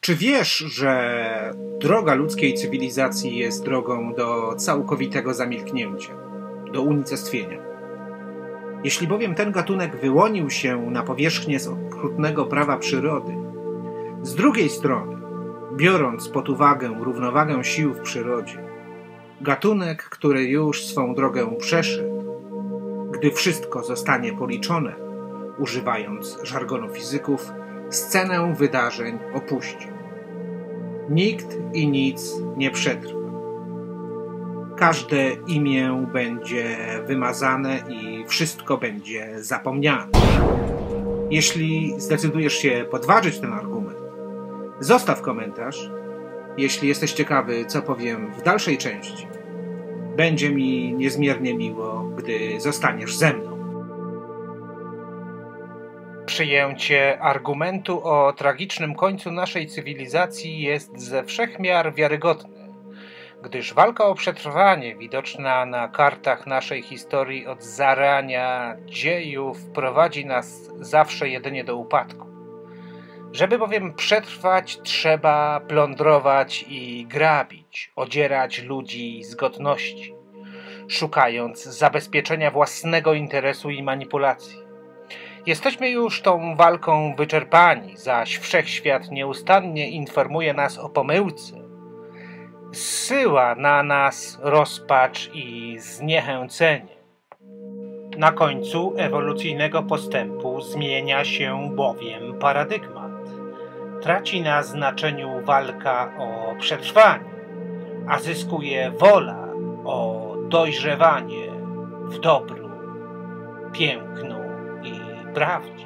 Czy wiesz, że droga ludzkiej cywilizacji jest drogą do całkowitego zamilknięcia, do unicestwienia? Jeśli bowiem ten gatunek wyłonił się na powierzchnię z okrutnego prawa przyrody, z drugiej strony, biorąc pod uwagę równowagę sił w przyrodzie, gatunek, który już swą drogę przeszedł, gdy wszystko zostanie policzone, używając żargonu fizyków, scenę wydarzeń opuści. Nikt i nic nie przetrwa. Każde imię będzie wymazane i wszystko będzie zapomniane. Jeśli zdecydujesz się podważyć ten argument, zostaw komentarz. Jeśli jesteś ciekawy, co powiem w dalszej części, będzie mi niezmiernie miło, gdy zostaniesz ze mną. Przyjęcie argumentu o tragicznym końcu naszej cywilizacji jest ze wszech miar wiarygodne, gdyż walka o przetrwanie widoczna na kartach naszej historii od zarania dziejów prowadzi nas zawsze jedynie do upadku. Żeby bowiem przetrwać, trzeba plądrować i grabić, odzierać ludzi z godności, szukając zabezpieczenia własnego interesu i manipulacji. Jesteśmy już tą walką wyczerpani, zaś wszechświat nieustannie informuje nas o pomyłce. Zsyła na nas rozpacz i zniechęcenie. Na końcu ewolucyjnego postępu zmienia się bowiem paradygmat. Traci na znaczeniu walka o przetrwanie, a zyskuje wola o dojrzewanie w dobru, pięknu i prawdzie,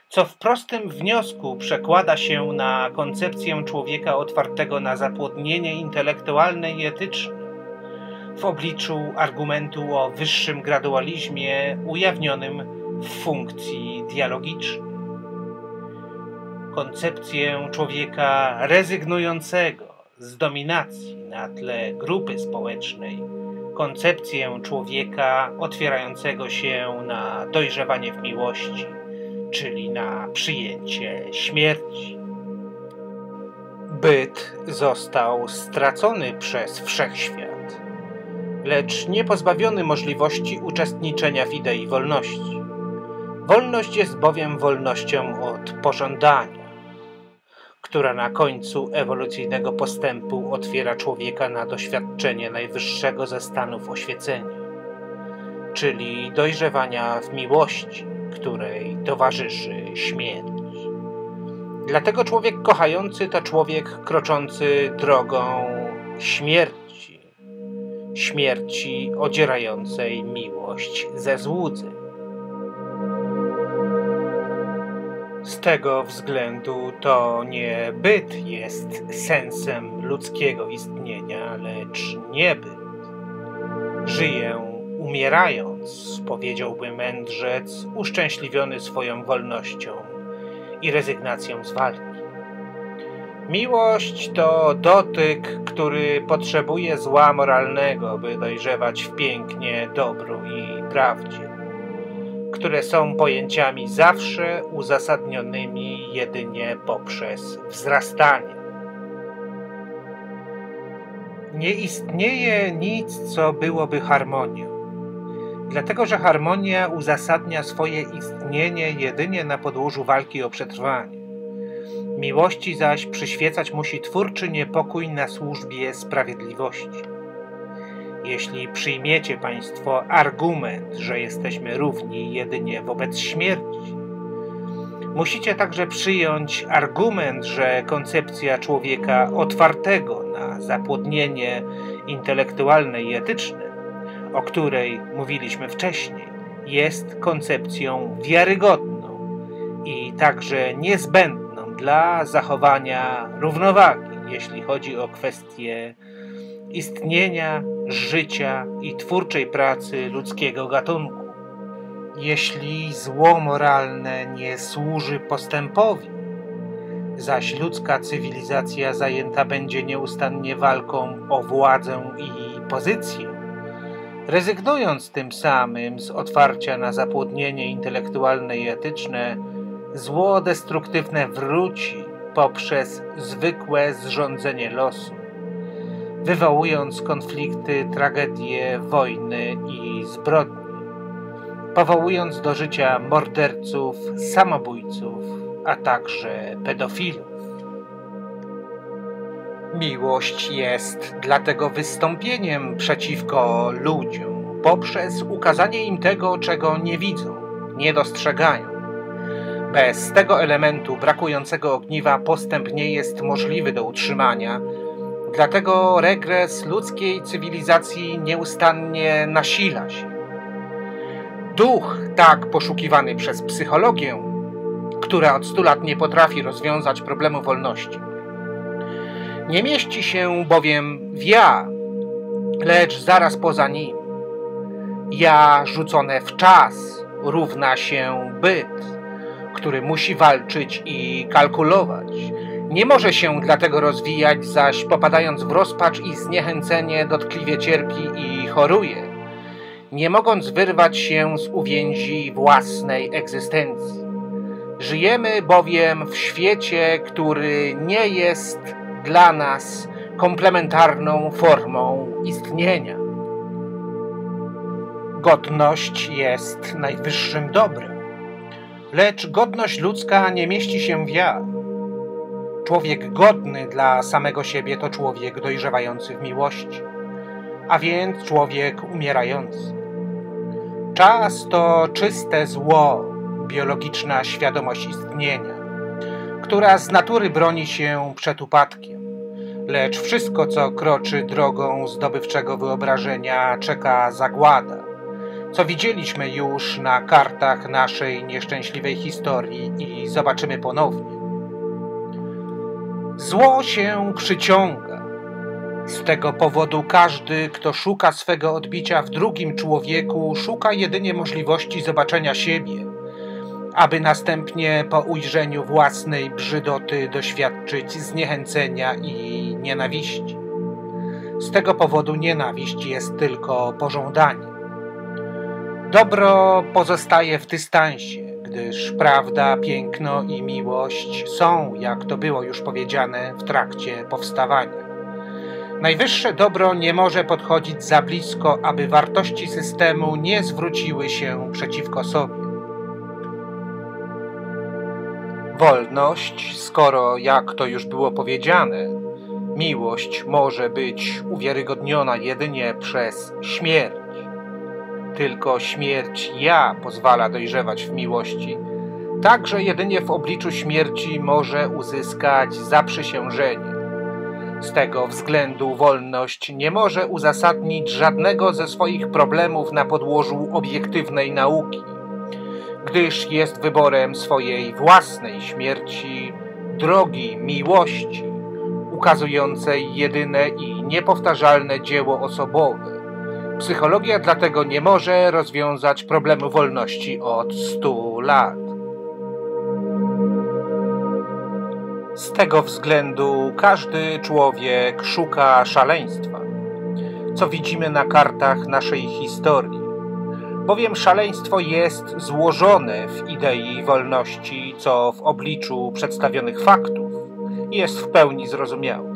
co w prostym wniosku przekłada się na koncepcję człowieka otwartego na zapłodnienie intelektualne i etyczne, w obliczu argumentu o wyższym gradualizmie ujawnionym w funkcji dialogicznej. Koncepcję człowieka rezygnującego z dominacji na tle grupy społecznej, koncepcję człowieka otwierającego się na dojrzewanie w miłości, czyli na przyjęcie śmierci. Byt został stracony przez wszechświat, lecz nie pozbawiony możliwości uczestniczenia w idei wolności. Wolność jest bowiem wolnością od pożądania, która na końcu ewolucyjnego postępu otwiera człowieka na doświadczenie najwyższego ze stanów oświecenia, czyli dojrzewania w miłości, której towarzyszy śmierć. Dlatego człowiek kochający to człowiek kroczący drogą śmierci, śmierci odzierającej miłość ze złudzeń. Z tego względu to nie byt jest sensem ludzkiego istnienia, lecz niebyt. Żyję umierając, powiedziałby mędrzec, uszczęśliwiony swoją wolnością i rezygnacją z walki. Miłość to dotyk, który potrzebuje zła moralnego, by dojrzewać w pięknie, dobru i prawdzie, które są pojęciami zawsze uzasadnionymi jedynie poprzez wzrastanie. Nie istnieje nic, co byłoby harmonią, dlatego że harmonia uzasadnia swoje istnienie jedynie na podłożu walki o przetrwanie. Miłości zaś przyświecać musi twórczy niepokój na służbie sprawiedliwości. Jeśli przyjmiecie Państwo argument, że jesteśmy równi jedynie wobec śmierci, musicie także przyjąć argument, że koncepcja człowieka otwartego na zapłodnienie intelektualne i etyczne, o której mówiliśmy wcześniej, jest koncepcją wiarygodną i także niezbędną dla zachowania równowagi, jeśli chodzi o kwestie istnienia, życia i twórczej pracy ludzkiego gatunku. Jeśli zło moralne nie służy postępowi, zaś ludzka cywilizacja zajęta będzie nieustannie walką o władzę i pozycję, rezygnując tym samym z otwarcia na zapłodnienie intelektualne i etyczne, zło destruktywne wróci poprzez zwykłe zrządzenie losu, wywołując konflikty, tragedie, wojny i zbrodnie, powołując do życia morderców, samobójców, a także pedofilów. Miłość jest dlatego wystąpieniem przeciwko ludziom poprzez ukazanie im tego, czego nie widzą, nie dostrzegają. Bez tego elementu brakującego ogniwa postęp nie jest możliwy do utrzymania, dlatego regres ludzkiej cywilizacji nieustannie nasila się. Duch, tak poszukiwany przez psychologię, która od 100 lat nie potrafi rozwiązać problemu wolności, nie mieści się bowiem w ja, lecz zaraz poza nim. Ja rzucone w czas równa się byt, który musi walczyć i kalkulować. Nie może się dlatego rozwijać, zaś popadając w rozpacz i zniechęcenie dotkliwie cierpi i choruje, nie mogąc wyrwać się z uwięzi własnej egzystencji. Żyjemy bowiem w świecie, który nie jest dla nas komplementarną formą istnienia. Godność jest najwyższym dobrem, lecz godność ludzka nie mieści się w ja. Człowiek godny dla samego siebie to człowiek dojrzewający w miłości, a więc człowiek umierający. Czas to czyste zło, biologiczna świadomość istnienia, która z natury broni się przed upadkiem, lecz wszystko, co kroczy drogą zdobywczego wyobrażenia, czeka zagłada, co widzieliśmy już na kartach naszej nieszczęśliwej historii i zobaczymy ponownie. Zło się przyciąga. Z tego powodu każdy, kto szuka swego odbicia w drugim człowieku, szuka jedynie możliwości zobaczenia siebie, aby następnie po ujrzeniu własnej brzydoty doświadczyć zniechęcenia i nienawiści. Z tego powodu nienawiść jest tylko pożądaniem. Dobro pozostaje w dystansie, gdyż prawda, piękno i miłość są, jak to było już powiedziane, w trakcie powstawania. Najwyższe dobro nie może podchodzić za blisko, aby wartości systemu nie zwróciły się przeciwko sobie. Wolność, skoro, jak to już było powiedziane, miłość może być uwiarygodniona jedynie przez śmierć. Tylko śmierć ja pozwala dojrzewać w miłości. Także jedynie w obliczu śmierci może uzyskać zaprzysiężenie. Z tego względu wolność nie może uzasadnić żadnego ze swoich problemów na podłożu obiektywnej nauki, gdyż jest wyborem swojej własnej śmierci, drogi miłości, ukazującej jedyne i niepowtarzalne dzieło osobowe. Psychologia dlatego nie może rozwiązać problemu wolności od 100 lat. Z tego względu każdy człowiek szuka szaleństwa, co widzimy na kartach naszej historii, bowiem szaleństwo jest złożone w idei wolności, co w obliczu przedstawionych faktów jest w pełni zrozumiałe.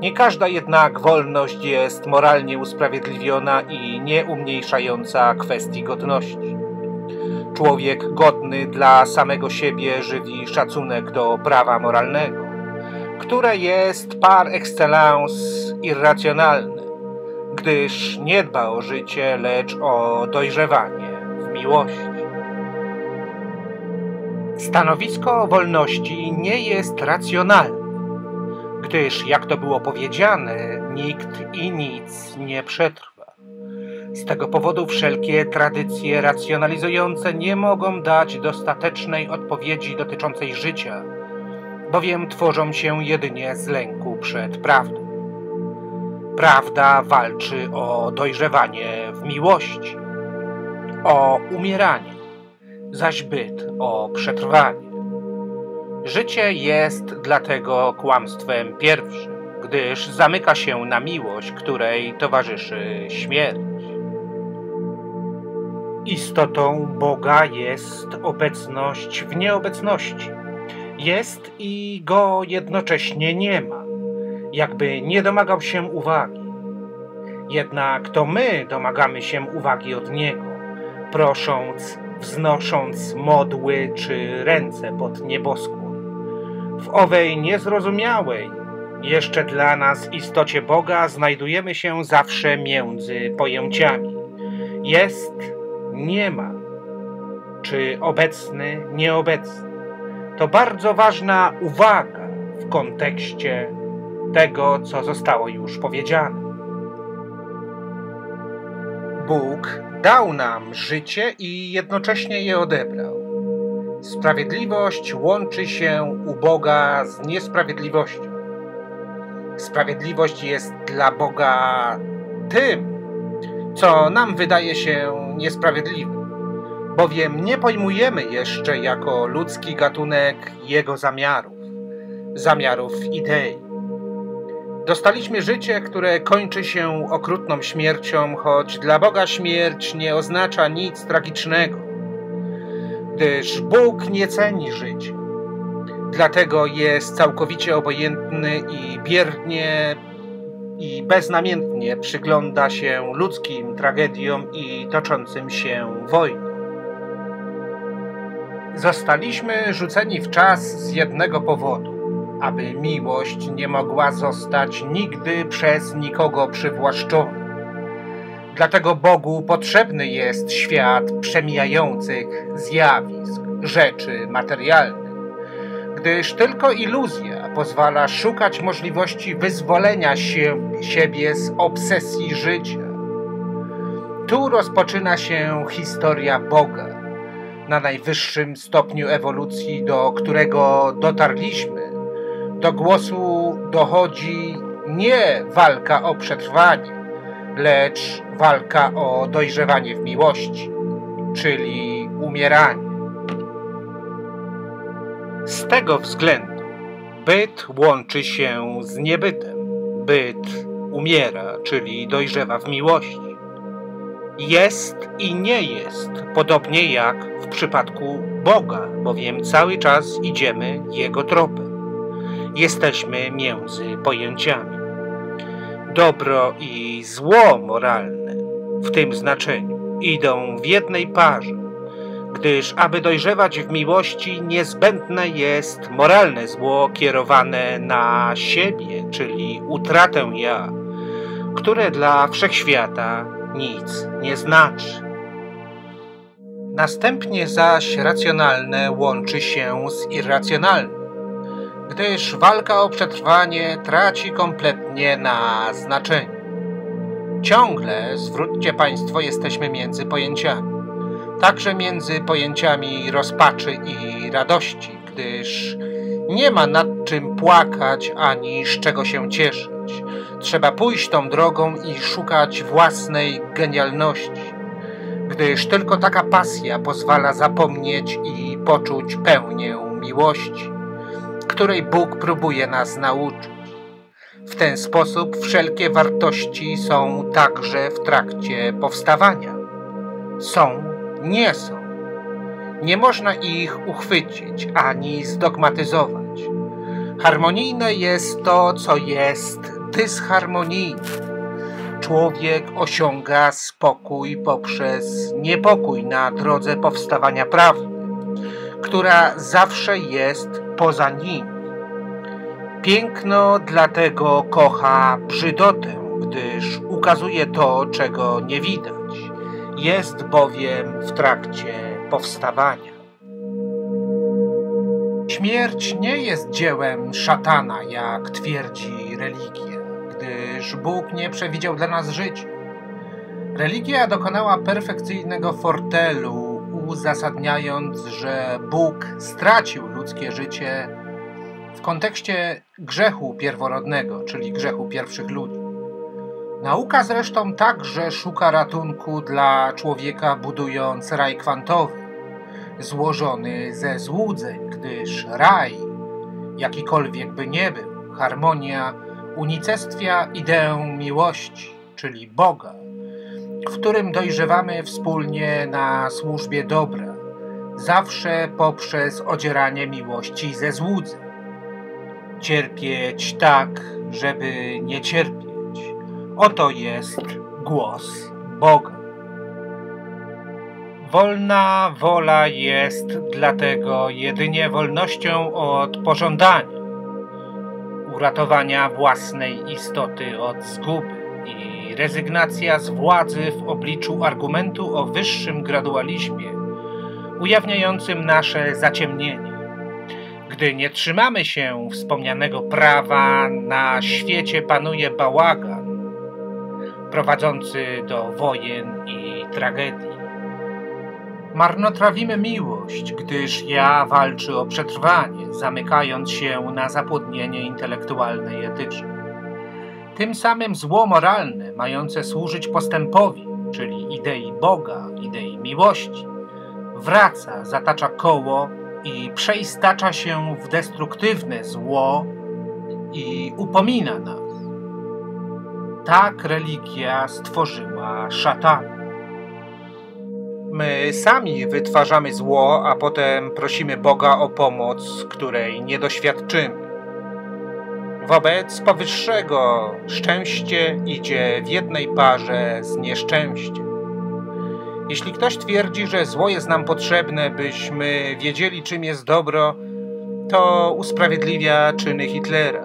Nie każda jednak wolność jest moralnie usprawiedliwiona i nie umniejszająca kwestii godności. Człowiek godny dla samego siebie żywi szacunek do prawa moralnego, które jest par excellence irracjonalne, gdyż nie dba o życie, lecz o dojrzewanie w miłości. Stanowisko wolności nie jest racjonalne, gdyż, jak to było powiedziane, nikt i nic nie przetrwa. Z tego powodu wszelkie tradycje racjonalizujące nie mogą dać dostatecznej odpowiedzi dotyczącej życia, bowiem tworzą się jedynie z lęku przed prawdą. Prawda walczy o dojrzewanie w miłości, o umieranie, zaś byt o przetrwanie. Życie jest dlatego kłamstwem pierwszym, gdyż zamyka się na miłość, której towarzyszy śmierć. Istotą Boga jest obecność w nieobecności Jest i go jednocześnie nie ma, jakby nie domagał się uwagi. Jednak to my domagamy się uwagi od Niego, prosząc, wznosząc modły czy ręce pod nieboskłon. W owej niezrozumiałej jeszcze dla nas istocie Boga znajdujemy się zawsze między pojęciami. Jest, nie ma, czy obecny, nieobecny. To bardzo ważna uwaga w kontekście tego, co zostało już powiedziane. Bóg dał nam życie i jednocześnie je odebrał. Sprawiedliwość łączy się u Boga z niesprawiedliwością. Sprawiedliwość jest dla Boga tym, co nam wydaje się niesprawiedliwe, bowiem nie pojmujemy jeszcze jako ludzki gatunek Jego zamiarów idei. Dostaliśmy życie, które kończy się okrutną śmiercią, choć dla Boga śmierć nie oznacza nic tragicznego, gdyż Bóg nie ceni życia. Dlatego jest całkowicie obojętny i biernie i beznamiętnie przygląda się ludzkim tragediom i toczącym się wojnom. Zostaliśmy rzuceni w czas z jednego powodu, aby miłość nie mogła zostać nigdy przez nikogo przywłaszczona. Dlatego Bogu potrzebny jest świat przemijających zjawisk, rzeczy materialnych, gdyż tylko iluzja pozwala szukać możliwości wyzwolenia siebie z obsesji życia. Tu rozpoczyna się historia Boga, na najwyższym stopniu ewolucji, do którego dotarliśmy. Do głosu dochodzi nie walka o przetrwanie, lecz walka o dojrzewanie w miłości, czyli umieranie. Z tego względu byt łączy się z niebytem. Byt umiera, czyli dojrzewa w miłości. Jest i nie jest, podobnie jak w przypadku Boga, bowiem cały czas idziemy Jego tropem. Jesteśmy między pojęciami. Dobro i zło moralne w tym znaczeniu idą w jednej parze, gdyż aby dojrzewać w miłości niezbędne jest moralne zło kierowane na siebie, czyli utratę ja, które dla wszechświata nic nie znaczy. Następnie zaś racjonalne łączy się z irracjonalnym, gdyż walka o przetrwanie traci kompletnie na znaczeniu. Ciągle, zwróćcie Państwo, jesteśmy między pojęciami. Także między pojęciami rozpaczy i radości, gdyż nie ma nad czym płakać ani z czego się cieszyć. Trzeba pójść tą drogą i szukać własnej genialności, gdyż tylko taka pasja pozwala zapomnieć i poczuć pełnię miłości, której Bóg próbuje nas nauczyć. W ten sposób wszelkie wartości są także w trakcie powstawania. Są, nie są. Nie można ich uchwycić ani zdogmatyzować. Harmonijne jest to, co jest dysharmonijne. Człowiek osiąga spokój poprzez niepokój na drodze powstawania prawdy, która zawsze jest poza nim. Piękno dlatego kocha brzydotę, gdyż ukazuje to, czego nie widać. Jest bowiem w trakcie powstawania. Śmierć nie jest dziełem szatana, jak twierdzi religia, gdyż Bóg nie przewidział dla nas życia. Religia dokonała perfekcyjnego fortelu, uzasadniając, że Bóg stracił ludzkie życie w kontekście grzechu pierworodnego, czyli grzechu pierwszych ludzi. Nauka zresztą także szuka ratunku dla człowieka, budując raj kwantowy, złożony ze złudzeń, gdyż raj, jakikolwiek by nie był, harmonia, unicestwia ideę miłości, czyli Boga, w którym dojrzewamy wspólnie na służbie dobra, zawsze poprzez odzieranie miłości ze złudzeń. Cierpieć tak, żeby nie cierpieć. Oto jest głos Boga. Wolna wola jest dlatego jedynie wolnością od pożądania, uratowania własnej istoty od zguby i rezygnacja z władzy w obliczu argumentu o wyższym gradualizmie, ujawniającym nasze zaciemnienie. Gdy nie trzymamy się wspomnianego prawa, na świecie panuje bałagan, prowadzący do wojen i tragedii. Marnotrawimy miłość, gdyż ja walczy o przetrwanie, zamykając się na zapłodnienie intelektualne i etyczne. Tym samym zło moralne, mające służyć postępowi, czyli idei Boga, idei miłości, wraca, zatacza koło i przeistacza się w destruktywne zło i upomina nas. Tak religia stworzyła szatana. My sami wytwarzamy zło, a potem prosimy Boga o pomoc, której nie doświadczymy. Wobec powyższego szczęście idzie w jednej parze z nieszczęściem. Jeśli ktoś twierdzi, że zło jest nam potrzebne, byśmy wiedzieli, czym jest dobro, to usprawiedliwia czyny Hitlera.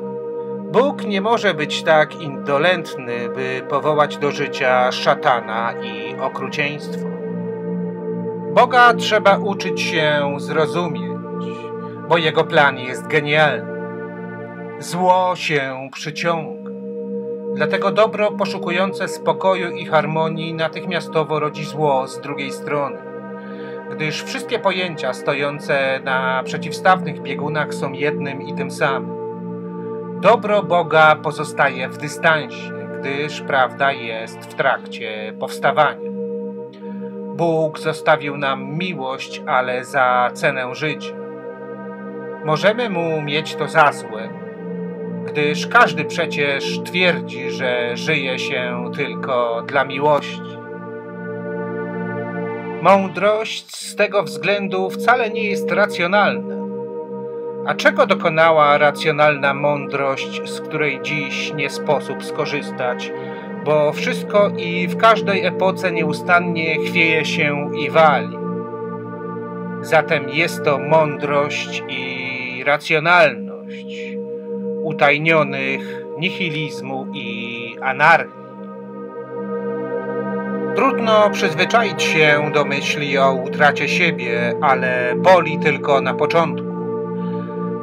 Bóg nie może być tak indolentny, by powołać do życia szatana i okrucieństwo. Boga trzeba uczyć się zrozumieć, bo Jego plan jest genialny. Zło się przyciąga. Dlatego dobro poszukujące spokoju i harmonii natychmiastowo rodzi zło z drugiej strony, gdyż wszystkie pojęcia stojące na przeciwstawnych biegunach są jednym i tym samym. Dobro Boga pozostaje w dystansie, gdyż prawda jest w trakcie powstawania. Bóg zostawił nam miłość, ale za cenę życia. Możemy Mu mieć to za złe, gdyż każdy przecież twierdzi, że żyje się tylko dla miłości. Mądrość z tego względu wcale nie jest racjonalna. A czego dokonała racjonalna mądrość, z której dziś nie sposób skorzystać, bo wszystko i w każdej epoce nieustannie chwieje się i wali. Zatem jest to mądrość i racjonalność utajnionych nihilizmu i anarchii. Trudno przyzwyczaić się do myśli o utracie siebie, ale boli tylko na początku.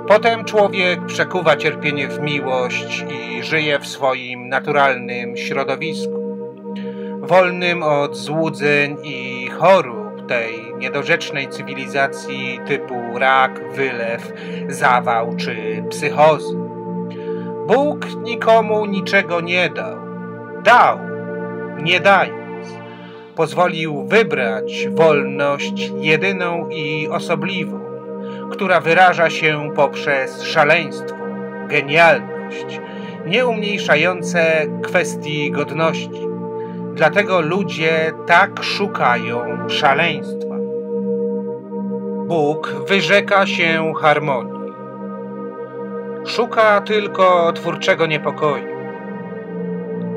Potem człowiek przekuwa cierpienie w miłość i żyje w swoim naturalnym środowisku, wolnym od złudzeń i chorób tej niedorzecznej cywilizacji typu rak, wylew, zawał czy psychozy. Bóg nikomu niczego nie dał. Dał, nie dając. Pozwolił wybrać wolność jedyną i osobliwą, która wyraża się poprzez szaleństwo, genialność, nie umniejszające kwestii godności. Dlatego ludzie tak szukają szaleństwa. Bóg wyrzeka się harmonii. Szuka tylko twórczego niepokoju.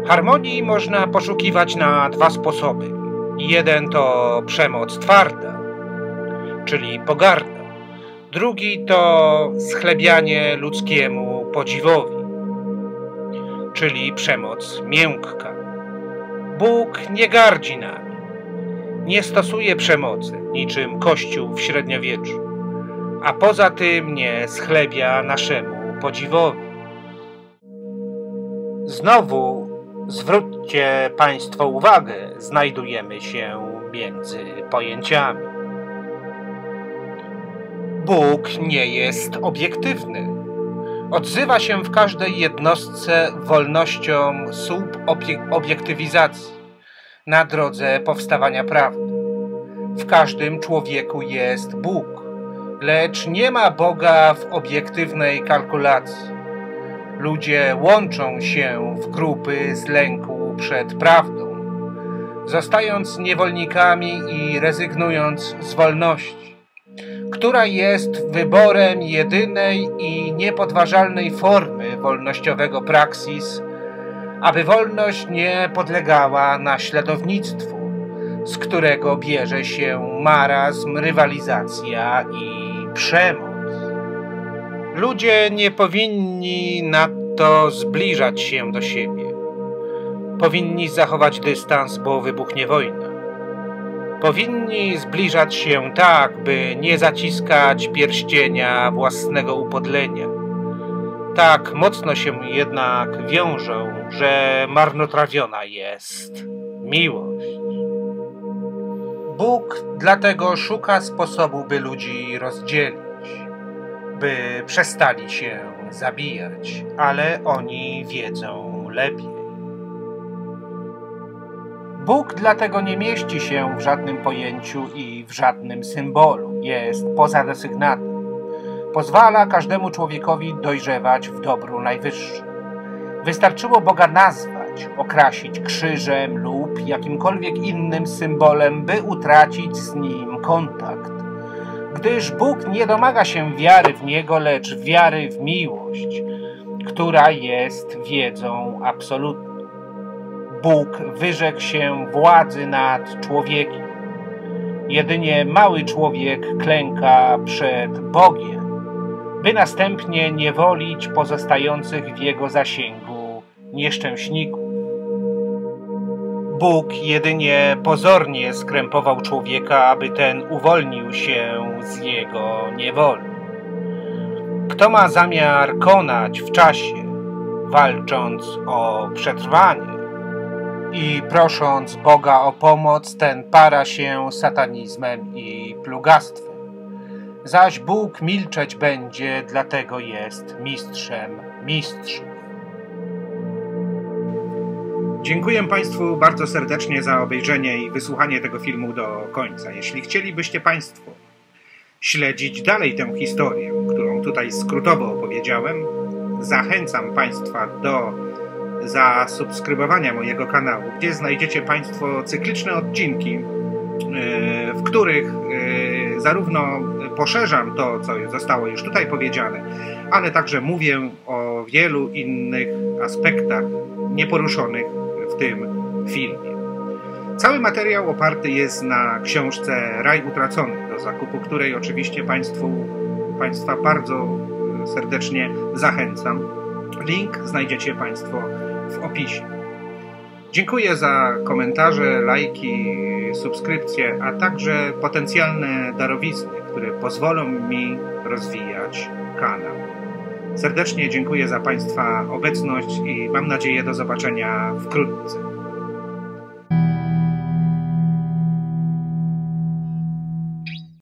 Harmonii można poszukiwać na dwa sposoby. Jeden to przemoc twarda, czyli pogarda. Drugi to schlebianie ludzkiemu podziwowi, czyli przemoc miękka. Bóg nie gardzi nami, nie stosuje przemocy, niczym Kościół w średniowieczu, a poza tym nie schlebia naszemu podziwowi. Znowu zwróćcie Państwo uwagę, znajdujemy się między pojęciami. Bóg nie jest obiektywny. Odzywa się w każdej jednostce wolnością subobiektywizacji na drodze powstawania prawdy. W każdym człowieku jest Bóg, lecz nie ma Boga w obiektywnej kalkulacji. Ludzie łączą się w grupy z lęku przed prawdą, zostając niewolnikami i rezygnując z wolności. która jest wyborem jedynej i niepodważalnej formy wolnościowego praksis, aby wolność nie podlegała naśladownictwu, z którego bierze się marazm, rywalizacja i przemoc. Ludzie nie powinni nadto zbliżać się do siebie. Powinni zachować dystans, bo wybuchnie wojna. Powinni zbliżać się tak, by nie zaciskać pierścienia własnego upodlenia. Tak mocno się jednak wiążą, że marnotrawiona jest miłość. Bóg dlatego szuka sposobu, by ludzi rozdzielić, by przestali się zabijać, ale oni wiedzą lepiej. Bóg dlatego nie mieści się w żadnym pojęciu i w żadnym symbolu. Jest poza desygnatem. Pozwala każdemu człowiekowi dojrzewać w dobru najwyższym. Wystarczyło Boga nazwać, okrasić krzyżem lub jakimkolwiek innym symbolem, by utracić z Nim kontakt. Gdyż Bóg nie domaga się wiary w Niego, lecz wiary w miłość, która jest wiedzą absolutną. Bóg wyrzekł się władzy nad człowiekiem. Jedynie mały człowiek klęka przed Bogiem, by następnie niewolić pozostających w jego zasięgu nieszczęśników. Bóg jedynie pozornie skrępował człowieka, aby ten uwolnił się z jego niewoli. Kto ma zamiar konać w czasie, walcząc o przetrwanie i prosząc Boga o pomoc, ten para się satanizmem i plugastwem. Zaś Bóg milczeć będzie, dlatego jest mistrzem mistrzów. Dziękuję Państwu bardzo serdecznie za obejrzenie i wysłuchanie tego filmu do końca. Jeśli chcielibyście Państwo śledzić dalej tę historię, którą tutaj skrótowo opowiedziałem, zachęcam Państwa do zasubskrybowania mojego kanału, gdzie znajdziecie Państwo cykliczne odcinki, w których zarówno poszerzam to, co zostało już tutaj powiedziane, ale także mówię o wielu innych aspektach nieporuszonych w tym filmie. Cały materiał oparty jest na książce Raj Utracony, do zakupu której oczywiście Państwa bardzo serdecznie zachęcam. Link znajdziecie Państwo w opisie. Dziękuję za komentarze, lajki, subskrypcje, a także potencjalne darowizny, które pozwolą mi rozwijać kanał. Serdecznie dziękuję za Państwa obecność i mam nadzieję do zobaczenia wkrótce.